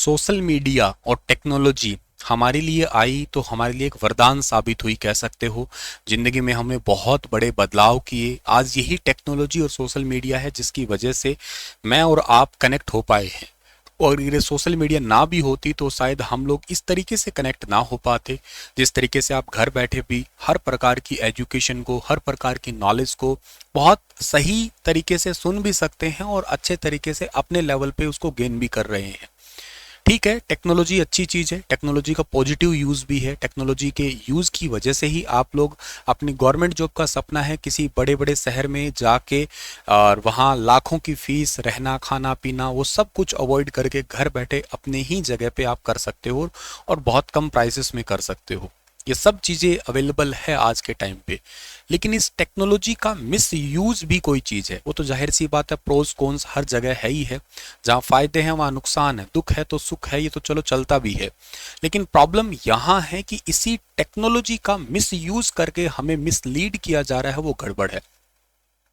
Social media और technology हमारे लिए आई तो हमारे लिए एक वरदान साबित हुई कह सकते हो। ज़िंदगी में हमने बहुत बड़े बदलाव किए। आज यही टेक्नोलॉजी और सोशल मीडिया है जिसकी वजह से मैं और आप कनेक्ट हो पाए हैं। और ये सोशल मीडिया ना भी होती तो शायद हम लोग इस तरीके से कनेक्ट ना हो पाते। जिस तरीके से आप घर बैठे भी हर प्रकार की एजुकेशन को, हर प्रकार की नॉलेज को बहुत सही तरीके से सुन भी सकते हैं और अच्छे तरीके से अपने लेवल पे उसको गेन भी कर रहे हैं। ठीक है, टेक्नोलॉजी अच्छी चीज़ है, टेक्नोलॉजी का पॉजिटिव यूज़ भी है। टेक्नोलॉजी के यूज़ की वजह से ही आप लोग अपनी गवर्नमेंट जॉब का सपना है किसी बड़े बड़े शहर में जाके और वहाँ लाखों की फीस, रहना खाना पीना वो सब कुछ अवॉइड करके घर बैठे अपने ही जगह पे आप कर सकते हो और बहुत कम प्राइसेस में कर सकते हो। ये सब चीज़ें अवेलेबल है आज के टाइम पे। लेकिन इस टेक्नोलॉजी का मिस यूज़ भी कोई चीज़ है, वो तो जाहिर सी बात है, प्रोज कॉन्स हर जगह है ही है। जहाँ फ़ायदे हैं वहाँ नुकसान है, दुख है तो सुख है, ये तो चलो चलता भी है। लेकिन प्रॉब्लम यहाँ है कि इसी टेक्नोलॉजी का मिस यूज़ करके हमें मिसलीड किया जा रहा है, वो गड़बड़ है।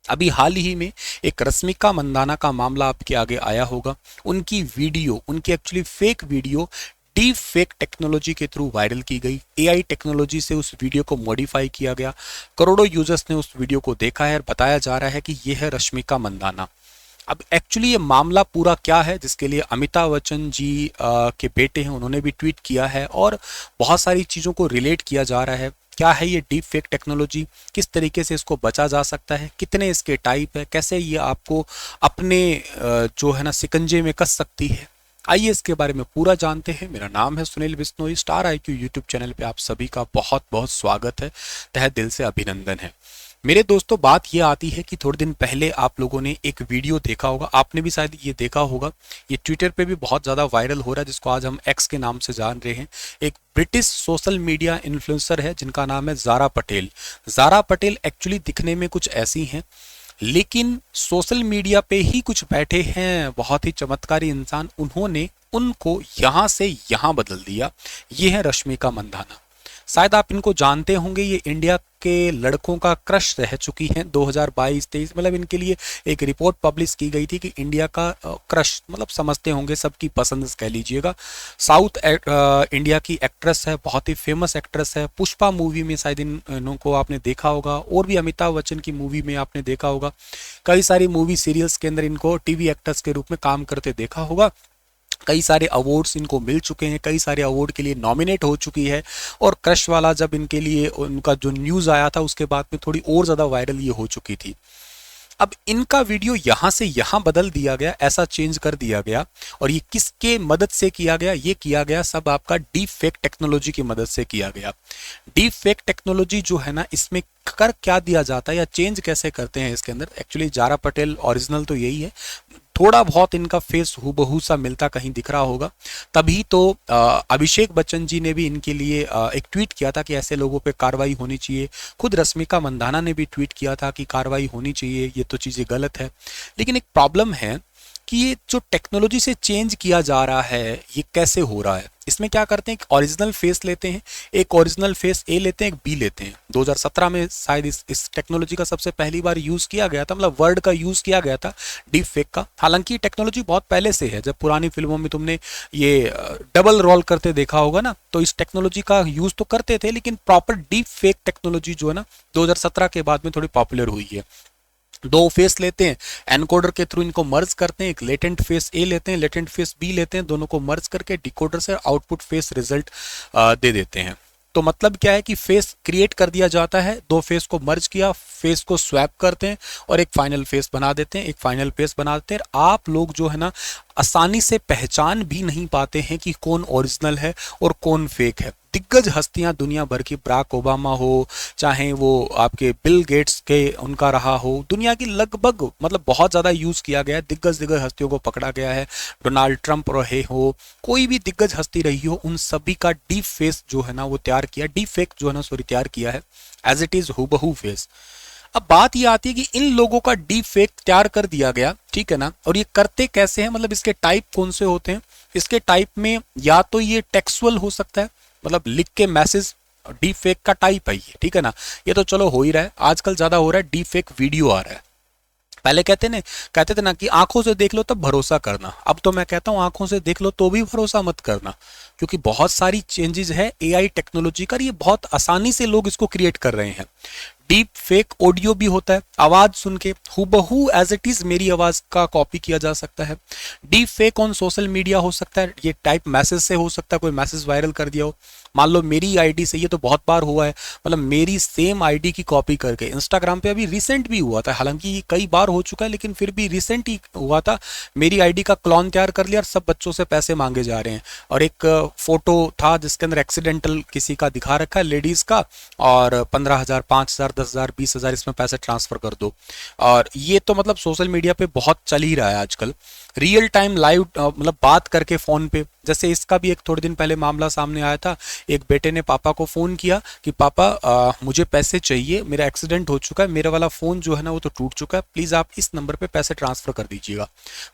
अभी हाल ही में एक रश्मिका मंदाना का मामला आपके आगे आया होगा। उनकी वीडियो, उनकी actually fake video deep fake technology के थ्रू वायरल की गई। एआई टेक्नोलॉजी से उस वीडियो को मॉडिफाई किया गया। करोड़ों यूजर्स ने उस वीडियो को देखा है और बताया जा रहा है कि यह है रश्मिका मंदाना। अब एक्चुअली ये मामला पूरा क्या है, जिसके लिए अमिताभ बच्चन जी के बेटे हैं, उन्होंने भी ट्वीट किया है और बहुत सारी चीज़ों को रिलेट किया जा रहा है। क्या है ये डीप फेक टेक्नोलॉजी, किस तरीके से इसको बचा जा सकता है, कितने इसके टाइप है, कैसे ये आपको अपने जो है ना सिकंजे में कस सकती है। आइए इसके बारे में पूरा जानते हैं। मेरा नाम है Sunil Bishnoi. Star IQ YouTube channel पे आप सभी का बहुत बहुत स्वागत है, तहे दिल से अभिनंदन है। मेरे दोस्तों, बात ये आती है कि थोड़े दिन पहले आप लोगों ने एक वीडियो देखा होगा, आपने भी शायद ये देखा होगा, ये ट्विटर पे भी बहुत ज़्यादा वायरल हो रहा है, जिसको आज हम एक्स के नाम से जान रहे हैं। एक ब्रिटिश सोशल मीडिया इन्फ्लुएंसर है जिनका नाम है ज़ारा पटेल। ज़ारा पटेल एक्चुअली दिखने में कुछ ऐसी हैं, लेकिन सोशल मीडिया पे ही कुछ बैठे हैं बहुत ही चमत्कारी इंसान, उन्होंने उनको यहाँ से यहाँ बदल दिया। ये है रश्मिका मंदाना। शायद आप इनको जानते होंगे, ये इंडिया के लड़कों का क्रश रह चुकी हैं 2022-23। मतलब इनके लिए एक रिपोर्ट पब्लिश की गई थी कि इंडिया का क्रश, मतलब समझते होंगे, सबकी पसंद कह लीजिएगा। साउथ इंडिया की एक्ट्रेस है, बहुत ही फेमस एक्ट्रेस है। पुष्पा मूवी में शायद इनको आपने देखा होगा, और भी अमिताभ बच्चन की मूवी में आपने देखा होगा। कई सारी मूवी सीरियल्स के अंदर इनको टीवी एक्टर्स के रूप में काम करते देखा होगा। कई सारे अवार्ड्स इनको मिल चुके हैं, कई सारे अवार्ड के लिए नॉमिनेट हो चुकी है। और क्रश वाला जब इनके लिए उनका जो न्यूज़ आया था उसके बाद में थोड़ी और ज़्यादा वायरल ये हो चुकी थी। अब इनका वीडियो यहाँ से यहाँ बदल दिया गया, ऐसा चेंज कर दिया गया। और ये किसके मदद से किया गया? ये किया गया सब आपका डीप फेक टेक्नोलॉजी की मदद से किया गया। डीप फेक टेक्नोलॉजी जो है ना, इसमें कर क्या दिया जाता है या चेंज कैसे करते हैं इसके अंदर? एक्चुअली ज़ारा पटेल ओरिजिनल तो यही है, थोड़ा बहुत इनका फेस हूबहू सा मिलता कहीं दिख रहा होगा। तभी तो अभिषेक बच्चन जी ने भी इनके लिए एक ट्वीट किया था कि ऐसे लोगों पे कार्रवाई होनी चाहिए। खुद रश्मिका मंदाना ने भी ट्वीट किया था कि कार्रवाई होनी चाहिए, ये तो चीज़ें गलत है। लेकिन एक प्रॉब्लम है कि ये जो टेक्नोलॉजी से चेंज किया जा रहा है, ये कैसे हो रहा है? इसमें क्या करते हैं, एक ओरिजिनल फेस लेते हैं, एक ओरिजिनल फेस ए लेते हैं, एक बी लेते हैं। 2017 में शायद इस टेक्नोलॉजी का सबसे पहली बार यूज़ किया गया था, मतलब वर्ड का यूज़ किया गया था डीप फेक का। हालांकि टेक्नोलॉजी बहुत पहले से है, जब पुरानी फिल्मों में तुमने ये डबल रोल करते देखा होगा ना, तो इस टेक्नोलॉजी का यूज़ तो करते थे, लेकिन प्रॉपर डीप फेक टेक्नोलॉजी जो है ना 2017 के बाद में थोड़ी पॉपुलर हुई है। दो फेस लेते हैं, एनकोडर के थ्रू इनको मर्ज करते हैं, एक लेटेंट फेस ए लेते हैं, लेटेंट फेस बी लेते हैं, दोनों को मर्ज करके डिकोडर से आउटपुट फेस रिजल्ट दे देते हैं। तो मतलब क्या है कि फेस क्रिएट कर दिया जाता है, दो फेस को मर्ज किया, फेस को स्वैप करते हैं और एक फाइनल फेस बना देते हैं, एक फाइनल फेस बना देते हैं। आप लोग जो है ना आसानी से पहचान भी नहीं पाते हैं कि कौन ओरिजिनल है और कौन फेक है। दिग्गज हस्तियां दुनिया भर की, बराक ओबामा हो, चाहे वो आपके बिल गेट्स के उनका रहा हो, दुनिया की लगभग मतलब बहुत ज़्यादा यूज़ किया गया है, दिग्गज हस्तियों को पकड़ा गया है। डोनाल्ड ट्रंप रहे हो, कोई भी दिग्गज हस्ती रही हो, उन सभी का डीप फेस जो है ना वो तैयार किया, डीप फेक जो है ना सॉरी तैयार किया है, एज इट इज़ हूबहू फेस। अब बात ये आती है कि इन लोगों का डीप फेक तैयार कर दिया गया, ठीक है ना, और ये करते कैसे हैं, मतलब इसके टाइप कौन से होते हैं? इसके टाइप में या तो ये टेक्सुअल हो सकता है, मतलब लिख के मैसेज, डीप फेक का टाइप है ये, ठीक है ना। ये तो चलो हो ही रहा है, आजकल ज्यादा हो रहा है, डीप फेक वीडियो आ रहा है। पहले कहते थे ना कि आंखों से देख लो तब भरोसा करना। अब तो मैं कहता हूं आंखों से देख लो तो भी भरोसा मत करना, क्योंकि बहुत सारी चेंजेस है एआई टेक्नोलॉजी का, ये बहुत आसानी से लोग इसको क्रिएट कर रहे हैं। डीप फेक ऑडियो भी होता है, आवाज सुन के हूबहू एज इट इज मेरी आवाज का कॉपी किया जा सकता है। Deep fake on social media हो सकता है, ये टाइप मैसेज से हो सकता है, कोई मैसेज वायरल कर दिया हो, मान लो मेरी आईडी से, ये तो बहुत बार हुआ है, मतलब मेरी सेम आईडी की कॉपी करके इंस्टाग्राम पे अभी रिसेंट भी हुआ था, हालांकि ये कई बार हो चुका है लेकिन फिर भी रिसेंट ही हुआ था, मेरी आईडी का क्लोन तैयार कर लिया और सब बच्चों से पैसे मांगे जा रहे हैं। और एक फोटो था जिसके अंदर एक्सीडेंटल किसी का दिखा रखा है लेडीज का, और 15,000 5,000 10,000 20,000 इसमें पैसे ट्रांसफर कर दो। और ये तो मतलब सोशल मीडिया पे बहुत चल ही रहा है आजकल। रियल टाइम लाइव मतलब बात करके फोन पे, जैसे इसका भी एक थोड़े दिन पहले मामला सामने आया था, एक बेटे ने पापा को फोन किया कि पापा मुझे पैसे चाहिए, मेरा एक्सीडेंट हो चुका है, मेरा वाला फोन जो है ना वो तो टूट चुका है, प्लीज आप इस नंबर पे पैसे ट्रांसफर कर दीजिएगा।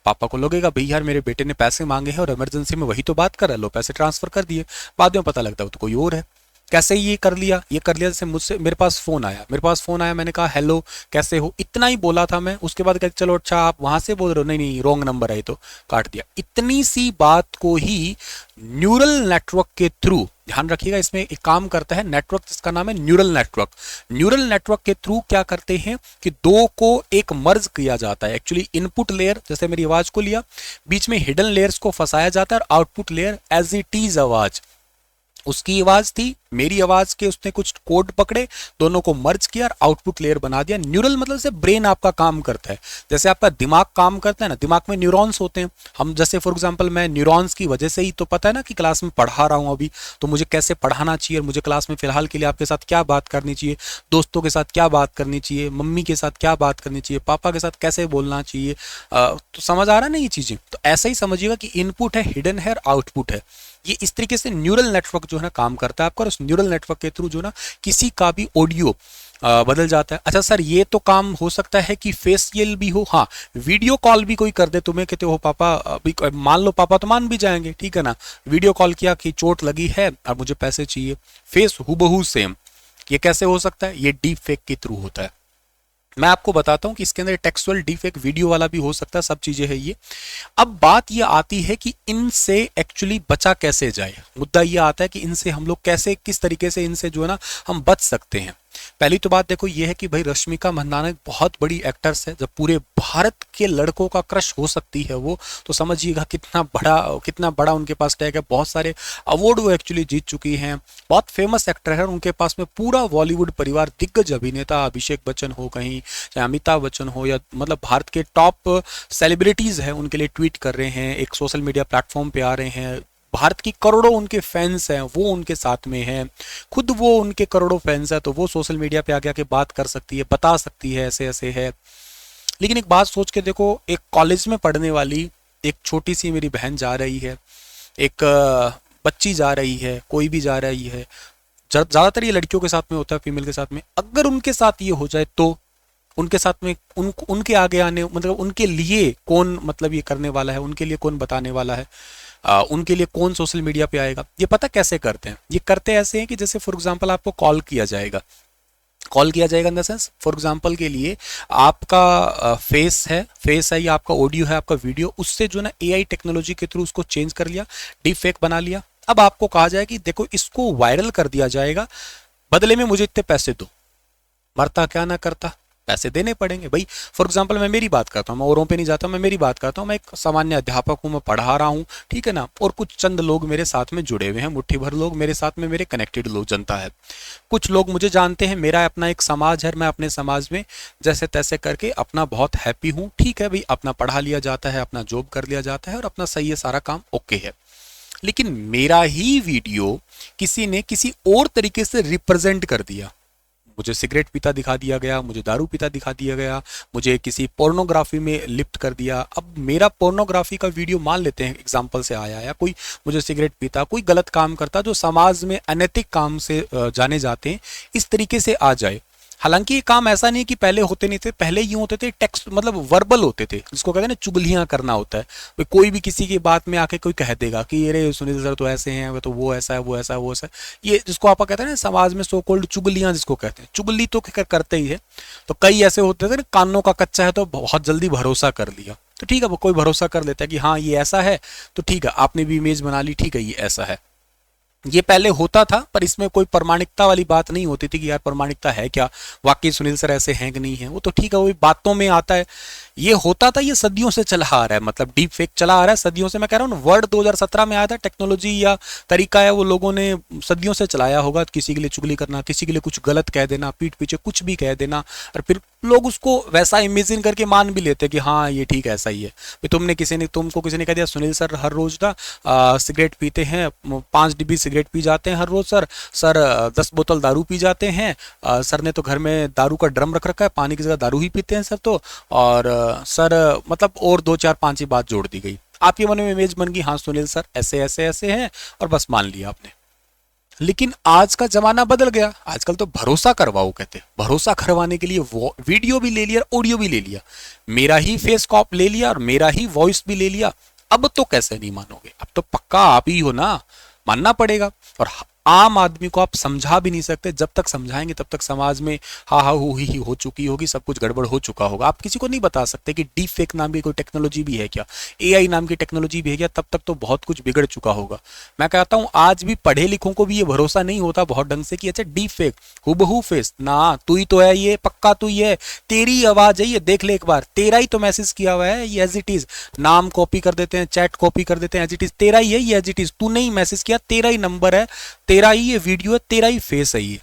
पापा को लगेगा भाई यार मेरे बेटे ने पैसे मांगे हैं और इमरजेंसी में वही तो बात कर रहा है, लो पैसे ट्रांसफर कर दिए। बाद में पता लगता है वो तो कोई और है। कैसे ये कर लिया, जैसे मुझसे मेरे पास फोन आया, मैंने कहा हेलो कैसे हो, इतना ही बोला था मैं। उसके बाद कहते चलो अच्छा आप वहां से बोल रहे हो, नहीं नहीं रॉन्ग नंबर है, तो काट दिया। इतनी सी बात को ही न्यूरल नेटवर्क के थ्रू, ध्यान रखिएगा इसमें एक काम करता है नेटवर्क, जिसका नाम है न्यूरल नेटवर्क। न्यूरल नेटवर्क के थ्रू क्या करते हैं कि दो को एक मर्ज किया जाता है। एक्चुअली इनपुट लेयर, जैसे मेरी आवाज को लिया, बीच में हिडन लेयर्स को फंसाया जाता है, और output layer as it is आवाज, उसकी आवाज थी मेरी आवाज के, उसने कुछ कोड पकड़े, दोनों को मर्ज किया और आउटपुट लेयर बना दिया। न्यूरल मतलब से ब्रेन आपका काम करता है, जैसे आपका दिमाग काम करता है ना, दिमाग में न्यूरॉन्स होते हैं। हम जैसे फॉर एग्जांपल मैं न्यूरॉन्स की वजह से ही तो पता है ना कि क्लास में पढ़ा रहा हूं अभी, तो मुझे कैसे पढ़ाना चाहिए, मुझे क्लास में फिलहाल के लिए आपके साथ क्या बात करनी चाहिए, दोस्तों के साथ क्या बात करनी चाहिए, मम्मी के साथ क्या बात करनी चाहिए, पापा के साथ कैसे बोलना चाहिए। तो समझ आ रहा है ना ये चीजें, तो ऐसा ही समझिएगा कि इनपुट है, हिडन है और आउटपुट है। ये इस तरीके से न्यूरल नेटवर्क जो है ना काम करता है आपका, और उस न्यूरल नेटवर्क के थ्रू जो ना किसी का भी ऑडियो बदल जाता है। अच्छा सर ये तो काम हो सकता है कि फेशियल भी हो, हाँ वीडियो कॉल भी कोई कर दे, तुम्हें कहते हो पापा अभी, मान लो पापा तो मान भी जाएंगे, ठीक है ना, वीडियो कॉल किया कि चोट लगी है और मुझे पैसे चाहिए, फेस हूबहू सेम। ये कैसे हो सकता है, ये डीप फेक के थ्रू होता है। मैं आपको बताता हूं कि इसके अंदर टेक्सुअल डीफेक्ट वीडियो वाला भी हो सकता है, सब चीजें है ये। अब बात ये आती है कि इनसे एक्चुअली बचा कैसे जाए, मुद्दा ये आता है कि इनसे हम लोग कैसे, किस तरीके से इनसे जो है ना हम बच सकते हैं। पहली तो बात देखो ये है कि भाई रश्मिका मंदाना बहुत बड़ी एक्टर्स है, जब पूरे भारत के लड़कों का क्रश हो सकती है वो, तो समझिएगा कितना बड़ा उनके पास टैग है। बहुत सारे अवार्ड वो एक्चुअली जीत चुकी हैं, बहुत फेमस एक्टर है, उनके पास में पूरा बॉलीवुड परिवार, दिग्गज अभिनेता अभिषेक बच्चन हो कहीं, चाहे अमिताभ बच्चन हो, या मतलब भारत के टॉप सेलिब्रिटीज हैं उनके लिए ट्वीट कर रहे हैं, एक सोशल मीडिया प्लेटफॉर्म पे आ रहे हैं, भारत की करोड़ों उनके फैंस हैं, वो उनके साथ में हैं, खुद वो उनके करोड़ों फैंस हैं, तो वो सोशल मीडिया पे आके बात कर सकती है, बता सकती है ऐसे ऐसे है। लेकिन एक बात सोच के देखो, एक कॉलेज में पढ़ने वाली एक छोटी सी मेरी बहन जा रही है, एक बच्ची जा रही है, कोई भी जा रही है, ज्यादातर ये लड़कियों के साथ में होता है, फीमेल के साथ में, अगर उनके साथ ये हो जाए तो उनके साथ में उनके आगे आने, मतलब उनके लिए कौन, मतलब ये करने वाला है, उनके लिए कौन बताने वाला है, उनके लिए कौन सोशल मीडिया पे आएगा। ये पता कैसे करते हैं, ये करते ऐसे हैं कि जैसे फॉर एग्जांपल आपको कॉल किया जाएगा in the sense, for example के लिए आपका फेस है या आपका ऑडियो है, आपका वीडियो, उससे जो ना एआई टेक्नोलॉजी के थ्रू उसको चेंज कर लिया, डीप फेक बना लिया। अब आपको कहा जाए कि देखो इसको वायरल कर दिया जाएगा, बदले में मुझे इतने पैसे दो, मरता क्या ना करता, पैसे देने पड़ेंगे भाई। फॉर एग्जांपल मैं मेरी बात करता हूँ, मैं औरों पे नहीं जाता, मैं मेरी बात करता हूँ, मैं एक सामान्य अध्यापक हूँ, मैं पढ़ा रहा हूँ, ठीक है ना, और कुछ चंद लोग मेरे साथ में जुड़े हुए हैं, मुट्ठी भर लोग मेरे साथ में, मेरे कनेक्टेड लोग, जनता है, कुछ लोग मुझे जानते हैं, मेरा अपना एक समाज है, मैं अपने समाज में जैसे तैसे करके अपना बहुत हैप्पी हूँ, ठीक है भाई, अपना पढ़ा लिया जाता है, अपना जॉब कर लिया जाता है और अपना सही है, सारा काम ओके है। लेकिन मेरा ही वीडियो किसी ने किसी और तरीके से रिप्रेजेंट कर दिया, मुझे सिगरेट पीता दिखा दिया गया, मुझे दारू पीता दिखा दिया गया, मुझे किसी पोर्नोग्राफी में लिप्त कर दिया। अब मेरा पोर्नोग्राफी का वीडियो मान लेते हैं एग्जांपल से आया, या कोई मुझे सिगरेट पीता, कोई गलत काम करता जो समाज में अनैतिक काम से जाने जाते हैं, इस तरीके से आ जाए, हालांकि ये काम ऐसा नहीं कि पहले होते नहीं थे, पहले यूं होते थे, टेक्स्ट मतलब वर्बल होते थे, जिसको कहते हैं ना चुगलियां करना होता है। भाई कोई भी किसी की बात में आके कोई कह देगा कि अरे सुनील सर तो ऐसे हैं, वो तो वो ऐसा है, वो ऐसा है, वो ऐसा है, ये जिसको आप कहते हैं ना समाज में सो कॉल्ड चुगलियां जिसको कहते हैं, चुगली तो करते ही है। तो कई ऐसे होते थे ना, कानों का कच्चा है तो बहुत जल्दी भरोसा कर लिया, तो ठीक है वो कोई भरोसा कर लेता है कि हाँ ये ऐसा है, तो ठीक है आपने भी इमेज बना ली, ठीक है ये ऐसा है। ये पहले होता था, पर इसमें कोई प्रमाणिकता वाली बात नहीं होती थी कि यार प्रमाणिकता है क्या, वाकई सुनील सर ऐसे हैं कि नहीं है, वो तो ठीक है वो बातों में आता है। ये होता था, ये सदियों से चला आ रहा है, मतलब डीप फेक चला आ रहा है सदियों से। मैं कह रहा हूँ वर्ड 2017 में आया था, टेक्नोलॉजी या तरीका है वो लोगों ने सदियों से चलाया होगा, किसी के लिए चुगली करना, किसी के लिए कुछ गलत कह देना, पीठ पीछे कुछ भी कह देना, और फिर लोग उसको वैसा इमेजिन करके मान भी लेते कि हाँ ये ठीक है ऐसा ही है। तुमने तुमको किसी ने कह दिया सुनील सर हर रोज ना सिगरेट पीते हैं, 5 डिब्बी सिगरेट पी जाते हैं हर रोज सर, सर 10 बोतल दारू पी जाते हैं, सर ने तो घर में दारू का ड्रम रख रखा है, पानी की जगह दारू ही पीते हैं सर तो, और सर मतलब और 2 4 5 ही बात जोड़ दी गई, आपके मन में इमेज बन गई हाँ सुनील सर ऐसे ऐसे ऐसे हैं, और बस मान लिया आपने। लेकिन आज का जमाना बदल गया, आजकल तो भरोसा करवाओ कहते, भरोसा करवाने के लिए वो वीडियो भी ले लिया, ऑडियो भी ले लिया, मेरा ही फेस कॉप ले लिया और मेरा ही वॉइस भी ले लिया, अब तो कैसे नहीं मानोगे, अब तो पक्का आप ही हो ना, मानना पड़ेगा। और आम आदमी को आप समझा भी नहीं सकते, जब तक समझाएंगे तब तक समाज में हा हा हू ही हो चुकी होगी, सब कुछ गड़बड़ हो चुका होगा। आप किसी को नहीं बता सकते कि डीप फेक नाम की कोई टेक्नोलॉजी भी है क्या, एआई नाम की टेक्नोलॉजी भी है क्या, तब तक तो बहुत कुछ बिगड़ चुका होगा। मैं कहता हूं आज भी पढ़े लिखों को भी ये भरोसा नहीं होता बहुत ढंग से कि अच्छा डीप फेक हुबहू फेस ना, तू ही तो है ये, पक्का तू ही है, तेरी आवाज है ये, देख ले एक बार, तेरा ही तो मैसेज किया हुआ है ये एज इट इज, नाम कॉपी कर देते हैं, चैट कॉपी कर देते हैं एज इट इज, तेरा ही है ये एज इट इज, तू नहीं मैसेज किया, तेरा ही नंबर है, तेरा ही ये वीडियो है, तेरा ही फेस है ये।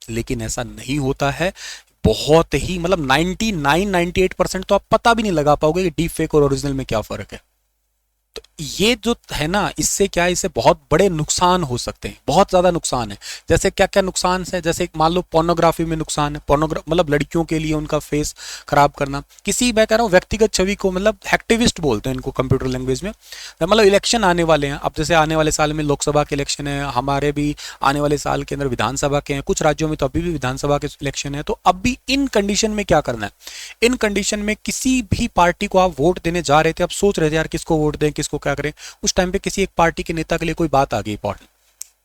लेकिन ऐसा नहीं होता है, बहुत ही मतलब 99-98% तो आप पता भी नहीं लगा पाओगे कि डीप फेक और ओरिजिनल में क्या फर्क है। तो ये जो है ना, इससे क्या है, इससे बहुत बड़े नुकसान हो सकते हैं, बहुत ज्यादा नुकसान है। जैसे क्या क्या नुकसान है, जैसे मान लो पोर्नोग्राफी में नुकसान है, मतलब लड़कियों के लिए उनका फेस खराब करना, किसी मैं कह रहा हूँ व्यक्तिगत छवि को, मतलब एक्टिविस्ट बोलते हैं इनको कंप्यूटर लैंग्वेज में। मतलब इलेक्शन आने वाले हैं, अब जैसे आने वाले साल में लोकसभा के इलेक्शन है, हमारे भी आने वाले साल के अंदर विधानसभा के हैं, कुछ राज्यों में तो अभी भी विधानसभा के इलेक्शन है। तो अब भी इन कंडीशन में क्या करना है, इन कंडीशन में किसी भी पार्टी को आप वोट देने जा रहे थे, आप सोच रहे थे यार किसको वोट दें, किसको क्या करें, उस टाइम पे किसी एक पार्टी के नेता के लिए कोई बात आ गई इंपॉर्टेंट,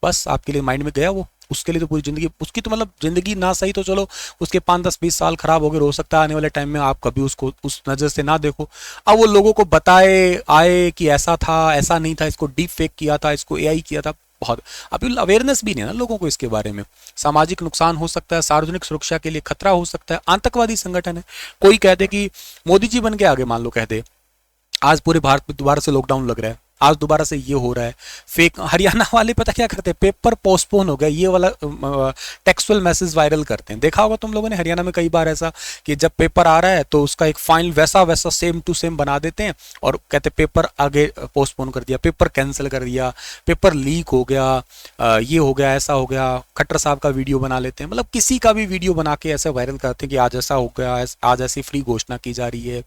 बस आपके लिए माइंड में गया वो, उसके लिए तो पूरी जिंदगी उसकी, तो मतलब जिंदगी ना सही तो चलो उसके 5 10 20 साल खराब हो गए, हो सकता है आने वाले टाइम में आप कभी उसको उस नजर से ना देखो। अब वो लोगों को बताए आए कि ऐसा था, ऐसा नहीं था, इसको डीप फेक किया था, इसको एआई किया था, बहुत अभी अवेयरनेस भी नहीं है ना लोगों को इसके बारे में। सामाजिक नुकसान हो सकता है, सार्वजनिक सुरक्षा के लिए खतरा हो सकता है, आतंकवादी संगठन है, कोई कह दे कि मोदी जी बन के आगे, मान लो कह दे आज पूरे भारत में दोबारा से लॉकडाउन लग रहा है, आज दोबारा से ये हो रहा है, फेक हरियाणा वाले पता क्या करते हैं, पेपर पोस्टपोन हो गया ये वाला टेक्सुअल मैसेज वायरल करते हैं, देखा होगा तुम लोगों ने हरियाणा में कई बार ऐसा कि जब पेपर आ रहा है तो उसका एक फाइल वैसा वैसा सेम टू सेम बना देते हैं और कहते पेपर आगे पोस्टपोन कर दिया, पेपर कैंसिल कर दिया, पेपर लीक हो गया, ये हो गया, ऐसा हो गया, खट्टर साहब का वीडियो बना लेते हैं, मतलब किसी का भी वीडियो बना के ऐसे वायरल करते हैं कि आज ऐसा हो गया, आज ऐसी फ्री घोषणा की जा रही है,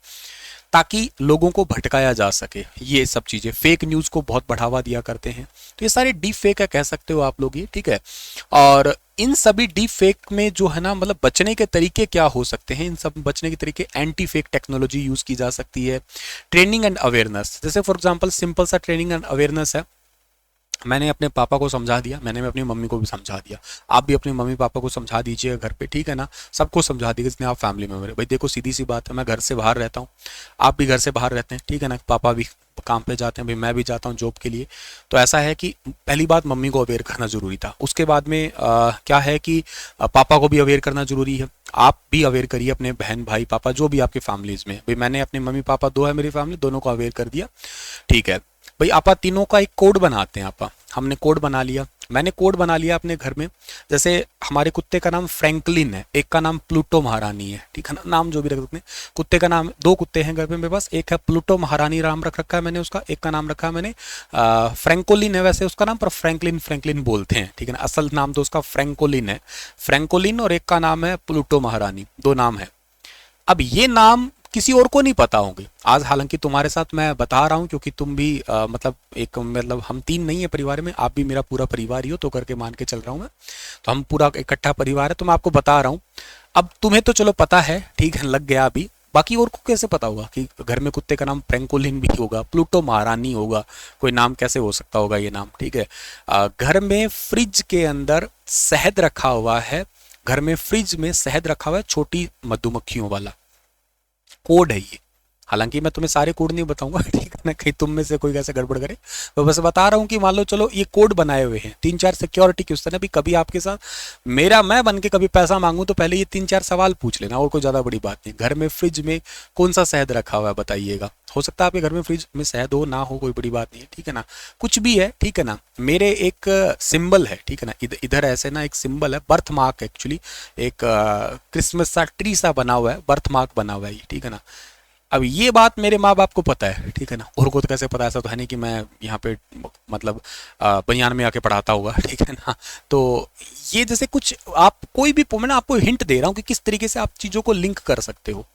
ताकि लोगों को भटकाया जा सके। ये सब चीजें फेक न्यूज को बहुत बढ़ावा दिया करते हैं, तो ये सारे डीप फेक है कह सकते हो आप लोग ये, ठीक है। और इन सभी डीप फेक में जो है ना, मतलब बचने के तरीके क्या हो सकते हैं, इन सब बचने के तरीके, एंटी फेक टेक्नोलॉजी यूज की जा सकती है, ट्रेनिंग एंड अवेयरनेस, जैसे फॉर एग्जांपल सिंपल सा ट्रेनिंग एंड अवेयरनेस है, मैंने अपने पापा को समझा दिया, मैंने अपनी मम्मी को भी समझा दिया, आप भी अपनी मम्मी पापा को समझा दीजिए घर पे, ठीक है ना, सबको समझा दीजिए जितने आप फैमिली मेंबर है। भाई देखो सीधी सी बात है, मैं घर से बाहर रहता हूँ, आप भी घर से बाहर रहते हैं, ठीक है ना, पापा भी काम पे जाते हैं, भाई मैं भी जाता हूँ जॉब के लिए। तो ऐसा है कि पहली बात मम्मी को अवेयर करना जरूरी था, उसके बाद में क्या है कि पापा को भी अवेयर करना जरूरी है, आप भी अवेयर करिए अपने बहन भाई पापा जो भी आपके फैमिलीज में। भाई मैंने अपने मम्मी पापा 2 है मेरी फैमिली, दोनों को अवेयर कर दिया, ठीक है। भाई आपा तीनों का एक कोड बनाते हैं, आपा हमने कोड बना लिया, मैंने कोड बना लिया अपने घर में। जैसे हमारे कुत्ते का नाम फ्रैंकलिन है, एक का नाम प्लूटो महारानी है, ठीक है ना, नाम जो भी रख सकते हैं। कुत्ते का नाम, 2 कुत्ते हैं घर पे मेरे पास, एक है प्लूटो महारानी नाम रख रखा है मैंने उसका, एक का नाम रखा है मैंने फ्रैंकोलिन है वैसे उसका नाम, पर फ्रैंकलिन फ्रैंकलिन बोलते हैं, ठीक है ना, असल नाम तो उसका फ्रैंकोलिन है, फ्रैंकोलिन, और एक का नाम है प्लूटो महारानी, 2 नाम है। अब ये नाम किसी और को नहीं पता होंगे। आज हालांकि तुम्हारे साथ मैं बता रहा हूँ क्योंकि तुम भी मतलब हम तीन नहीं है परिवार में, आप भी मेरा पूरा परिवार ही हो तो करके मान के चल रहा हूँ मैं। तो हम पूरा इकट्ठा परिवार है, तो मैं आपको बता रहा हूँ। अब तुम्हें तो चलो पता है, ठीक है, लग गया अभी। बाकी और को कैसे पता होगा कि घर में कुत्ते का नाम फ्रैंकोलिन भी होगा, प्लूटो महारानी होगा, कोई नाम कैसे हो सकता होगा ये नाम, ठीक है। घर में फ्रिज के अंदर शहद रखा हुआ है, घर में फ्रिज में शहद रखा हुआ है, छोटी मधुमक्खियों वाला कोड है ये। हालांकि मैं तुम्हें सारे कोड नहीं बताऊंगा, ठीक है ना, कहीं तुम में से कोई कैसे गड़बड़ करे। तो बस बता रहा हूँ कि मान लो चलो ये कोड बनाए हुए हैं, 3-4 सिक्योरिटी क्वेश्चन है। भी कभी आपके साथ मेरा मैं बन के कभी पैसा मांगू तो पहले ये 3-4 सवाल पूछ लेना, और कोई ज्यादा बड़ी बात नहीं। घर में फ्रिज में कौन सा शहद रखा हुआ है बताइएगा। हो सकता है आपके घर में फ्रिज में शहद हो ना हो, कोई बड़ी बात नहीं है, ठीक है ना। कुछ भी है, ठीक है ना। मेरे एक सिंबल है, ठीक है ना, इधर ऐसे ना एक सिंबल है, बर्थ मार्क एक्चुअली, एक क्रिसमस सा ट्री सा बना हुआ है, बर्थ मार्क बना हुआ है ये, ठीक है ना। अब ये बात मेरे माँ बाप को पता है, ठीक है ना, और को तो कैसे पता है, ऐसा तो है नहीं कि मैं यहाँ पे मतलब बनियान में आके पढ़ाता हुआ, ठीक है ना। तो ये जैसे कुछ आप कोई भी, मैं ना आपको हिंट दे रहा हूँ कि किस तरीके से आप चीज़ों को लिंक कर सकते हो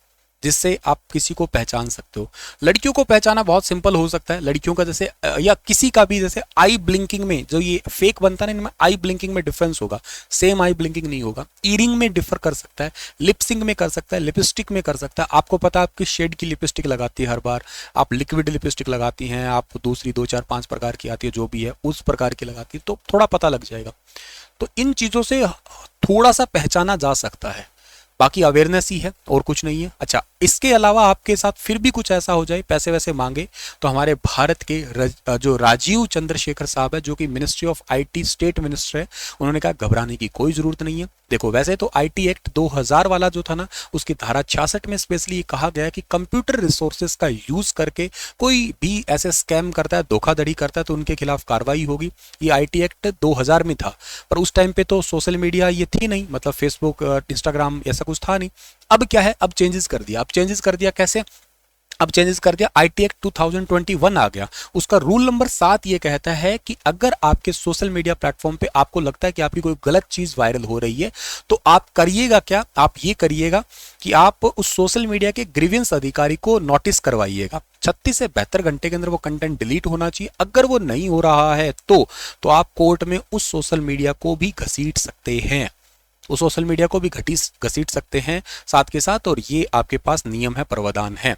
जिससे आप किसी को पहचान सकते हो। लड़कियों को पहचाना बहुत सिंपल हो सकता है, लड़कियों का जैसे या किसी का भी, जैसे आई ब्लिंकिंग में जो ये फेक बनता है ना, इनमें आई ब्लिंकिंग में डिफरेंस होगा, सेम आई ब्लिंकिंग नहीं होगा। ईयरिंग में डिफर कर सकता है, लिपसिंग में कर सकता है, लिपस्टिक में कर सकता है। आपको पता है आप किस शेड की लिपस्टिक लगाती है हर बार, आप लिक्विड लिपस्टिक लगाती हैं, आप दूसरी 2-4-5 प्रकार की आती है, जो भी है उस प्रकार की लगाती है, तो थोड़ा पता लग जाएगा। तो इन चीज़ों से थोड़ा सा पहचाना जा सकता है, बाकी अवेयरनेस ही है और कुछ नहीं है। अच्छा, इसके अलावा आपके साथ फिर भी कुछ ऐसा हो जाए, पैसे वैसे मांगे, तो हमारे भारत के जो राजीव चंद्रशेखर साहब है, जो कि ministry of IT state minister है, उन्होंने कहा घबराने की कोई जरूरत नहीं है। देखो वैसे तो आईटी एक्ट 2000 वाला जो था ना, उसकी धारा 66 में स्पेशली ये कहा गया है कि कंप्यूटर रिसोर्सेज का यूज करके कोई भी ऐसे स्कैम करता है, धोखाधड़ी करता है, तो उनके खिलाफ कार्रवाई होगी। ये आईटी एक्ट 2000 में था, पर उस टाइम पे तो सोशल मीडिया ये थी नहीं, मतलब फेसबुक, इंस्टाग्राम ऐसा कुछ था नहीं। अब क्या है, अब चेंजेस कर दिया। अब चेंजेस कर दिया कैसे, अब चेंजेस कर दिया, आईटी एक्ट 2021 आ गया। उसका रूल नंबर 7 ये कहता है कि अगर आपके सोशल मीडिया प्लेटफॉर्म पे आपको लगता है कि आपकी कोई गलत चीज वायरल हो रही है, तो आप करिएगा क्या, आप ये करिएगा कि आप उस सोशल मीडिया के ग्रीवेंस अधिकारी को नोटिस करवाइएगा। 36 से 72 घंटे के अंदर वो कंटेंट डिलीट होना चाहिए। अगर वो नहीं हो रहा है तो आप कोर्ट में उस सोशल मीडिया को भी घसीट सकते हैं, उस सोशल मीडिया को भी घसीट सकते हैं साथ के साथ। और ये आपके पास नियम है, प्रावधान है।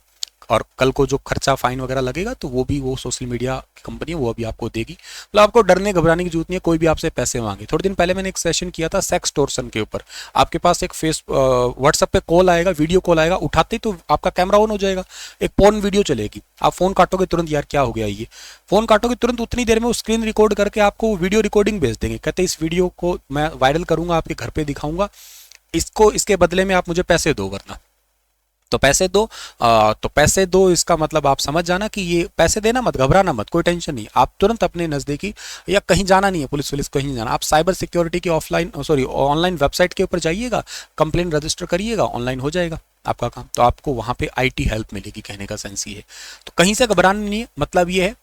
और कल को जो खर्चा फाइन वगैरह लगेगा तो वो भी वो सोशल मीडिया की कंपनी है वो अभी आपको देगी। मतलब आपको डरने घबराने की जरूरत नहीं है, कोई भी आपसे पैसे मांगे। थोड़े दिन पहले मैंने एक सेशन किया था सेक्सटोर्शन के ऊपर। आपके पास एक व्हाट्सएप पे कॉल आएगा, वीडियो कॉल आएगा, उठाते ही तो आपका कैमरा ऑन हो जाएगा, एक पोर्न वीडियो चलेगी। आप फोन काटोगे तुरंत, यार क्या हो गया ये, फोन काटोगे तुरंत उतनी देर में वो स्क्रीन रिकॉर्ड करके आपको वीडियो रिकॉर्डिंग भेज देंगे। कहते इस वीडियो को मैं वायरल करूंगा, आपके घर पे दिखाऊंगा, इसके बदले में आप मुझे पैसे दो, वरना तो पैसे दो। तो पैसे दो, इसका मतलब आप समझ जाना कि ये पैसे देना मत, घबराना मत, कोई टेंशन नहीं। आप तुरंत अपने नजदीकी, या कहीं जाना नहीं है, पुलिस कहीं नहीं जाना, आप साइबर सिक्योरिटी की ऑनलाइन वेबसाइट के ऊपर जाइएगा, कंप्लेन रजिस्टर करिएगा, ऑनलाइन हो जाएगा आपका काम। तो आपको वहां पे आईटी हेल्प मिलेगी, कहने का सेंस ये है। तो कहीं से घबराना नहीं है, मतलब ये है।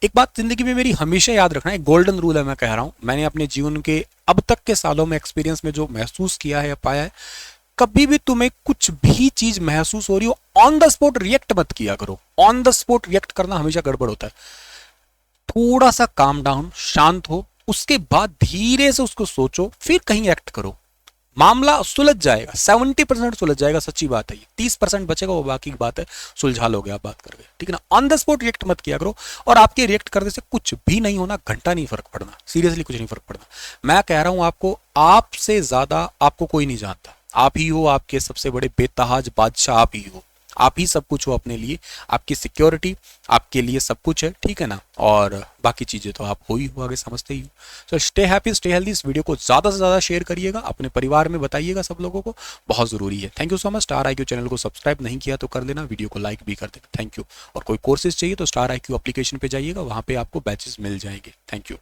एक बात जिंदगी में मेरी हमेशा याद रखना, एक गोल्डन रूल है, मैं कह रहा हूं, मैंने अपने जीवन के अब तक के सालों में एक्सपीरियंस में जो महसूस किया है या पाया है, कभी भी तुम्हें कुछ भी चीज महसूस हो रही हो, ऑन द स्पॉट रिएक्ट मत किया करो। ऑन द स्पॉट रिएक्ट करना हमेशा गड़बड़ होता है। थोड़ा सा काम डाउन, शांत हो, उसके बाद धीरे से उसको सोचो, फिर कहीं एक्ट करो। मामला सुलझ जाएगा, 70% सुलझ जाएगा, सच्ची बात है। 30% बचेगा, वो बाकी की बात है, सुलझा लोगे आप बात करके, ठीक है ना। ऑन द स्पॉट रिएक्ट मत किया करो। और आपके रिएक्ट करने से कुछ भी नहीं होना, घंटा नहीं फर्क पड़ना, सीरियसली कुछ नहीं फर्क पड़ना। मैं कह रहा हूं आपको, आपसे ज्यादा आपको कोई नहीं जानता। आप ही हो आपके सबसे बड़े बेतहाज बादशाह, आप ही हो, आप ही सब कुछ हो अपने लिए। आपकी सिक्योरिटी आपके लिए सब कुछ है, ठीक है ना। और बाकी चीजें तो आप हो ही हो, आगे समझते ही हो। So stay happy, stay healthy. इस वीडियो को ज्यादा से ज्यादा शेयर करिएगा, अपने परिवार में बताइएगा, सब लोगों को, बहुत जरूरी है। Thank you so much. Star IQ channel को सब्सक्राइब नहीं किया तो कर लेना, वीडियो को लाइक भी कर देना, थैंक यू। और कोई कोर्सेज चाहिए तो स्टार IQ एप्लीकेशन पे जाइएगा, वहां पे आपको बैचेस मिल जाएंगे। Thank you.